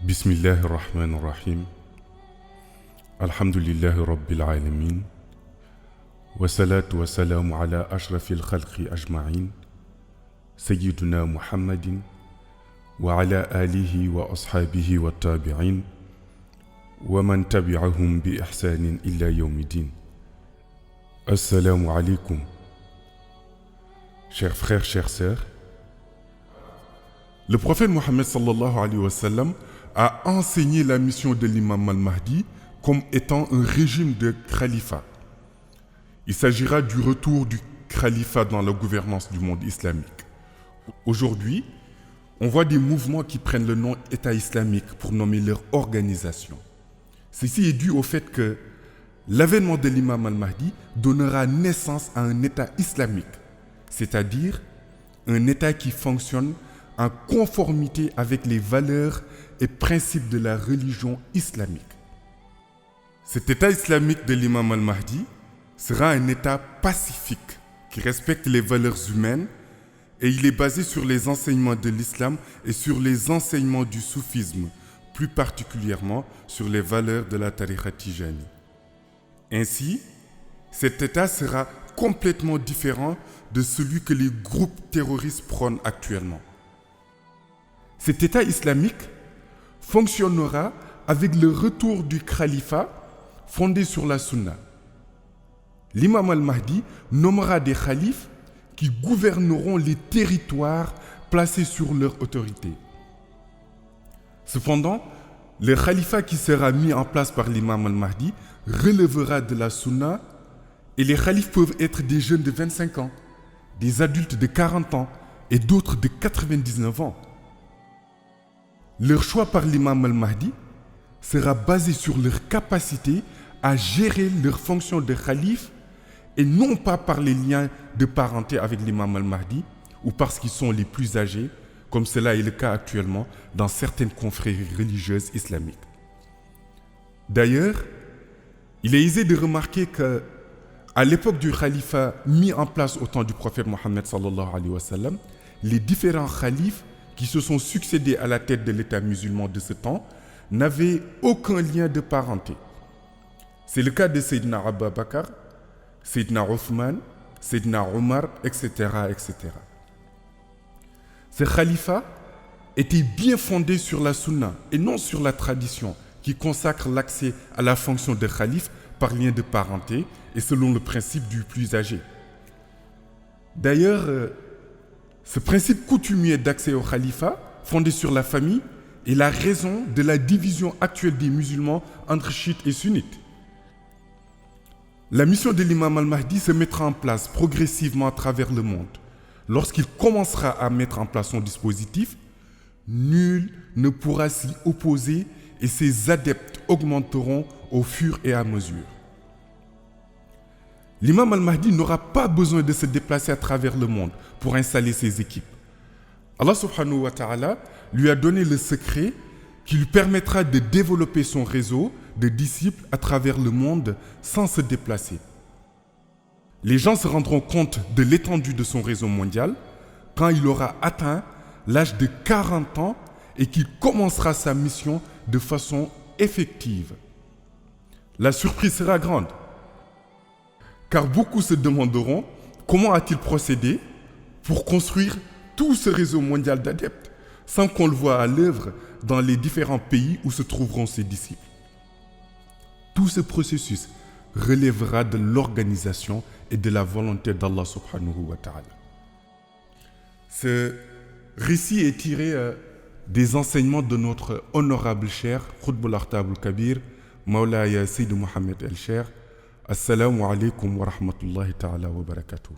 بسم الله الرحمن الرحيم الحمد لله رب العالمين والصلاة والسلام على أشرف الخلق أجمعين سيدنا محمد وعلى آله وأصحابه والتابعين ومن تبعهم بإحسان إلى يوم الدين. Assalamu alaikum. Chers frères, chères sœurs, le prophète Mohammed sallallahu alayhi wa sallam a enseigné la mission de l'imam al-Mahdi comme étant un régime de khalifa. Il s'agira du retour du khalifa dans la gouvernance du monde islamique. Aujourd'hui, on voit des mouvements qui prennent le nom État islamique pour nommer leur organisation. Ceci est dû au fait que l'avènement de l'imam al-Mahdi donnera naissance à un État islamique, c'est-à-dire un État qui fonctionne en conformité avec les valeurs et principes de la religion islamique. Cet État islamique de l'imam al-Mahdi sera un État pacifique qui respecte les valeurs humaines et il est basé sur les enseignements de l'islam et sur les enseignements du soufisme, plus particulièrement sur les valeurs de la tariqa tijani. Ainsi, cet État sera complètement différent de celui que les groupes terroristes prônent actuellement. Cet État islamique fonctionnera avec le retour du califat fondé sur la sunna. L'imam al-Mahdi nommera des khalifes qui gouverneront les territoires placés sur leur autorité. Cependant, le califat qui sera mis en place par l'imam al-Mahdi relèvera de la sunna et les khalifes peuvent être des jeunes de 25 ans, des adultes de 40 ans et d'autres de 99 ans. Leur choix par l'imam al-Mahdi sera basé sur leur capacité à gérer leurs fonctions de khalif et non pas par les liens de parenté avec l'imam al-Mahdi ou parce qu'ils sont les plus âgés, comme cela est le cas actuellement dans certaines confréries religieuses islamiques. D'ailleurs, il est aisé de remarquer qu'à l'époque du califat mis en place au temps du prophète Mohammed sallallahu alayhi wa sallam, les différents khalifes qui se sont succédés à la tête de l'État musulman de ce temps n'avaient aucun lien de parenté. C'est le cas de Sayyidina Abu Bakr, Sayyidina Othman, Sayyidina Omar, etc., etc. Ce califat était bien fondé sur la sunna et non sur la tradition qui consacre l'accès à la fonction de calife par lien de parenté et selon le principe du plus âgé. D'ailleurs, ce principe coutumier d'accès au califat, fondé sur la famille, est la raison de la division actuelle des musulmans entre chiites et sunnites. La mission de l'imam al-Mahdi se mettra en place progressivement à travers le monde. Lorsqu'il commencera à mettre en place son dispositif, nul ne pourra s'y opposer et ses adeptes augmenteront au fur et à mesure. L'imam al-Mahdi n'aura pas besoin de se déplacer à travers le monde pour installer ses équipes. Allah subhanahu wa ta'ala lui a donné le secret qui lui permettra de développer son réseau de disciples à travers le monde sans se déplacer. Les gens se rendront compte de l'étendue de son réseau mondial quand il aura atteint l'âge de 40 ans et qu'il commencera sa mission de façon effective. La surprise sera grande, car beaucoup se demanderont comment a-t-il procédé pour construire tout ce réseau mondial d'adeptes sans qu'on le voie à l'œuvre dans les différents pays où se trouveront ses disciples. Tout ce processus relèvera de l'organisation et de la volonté d'Allah subhanahu wa ta'ala. Ce récit est tiré des enseignements de notre honorable cher Qutb al-Aqtab al-Kabir, Mawlaya Sayyid Mohammed al-Sher. Assalamu alaikum wa rahmatullahi ta'ala wa barakatuh.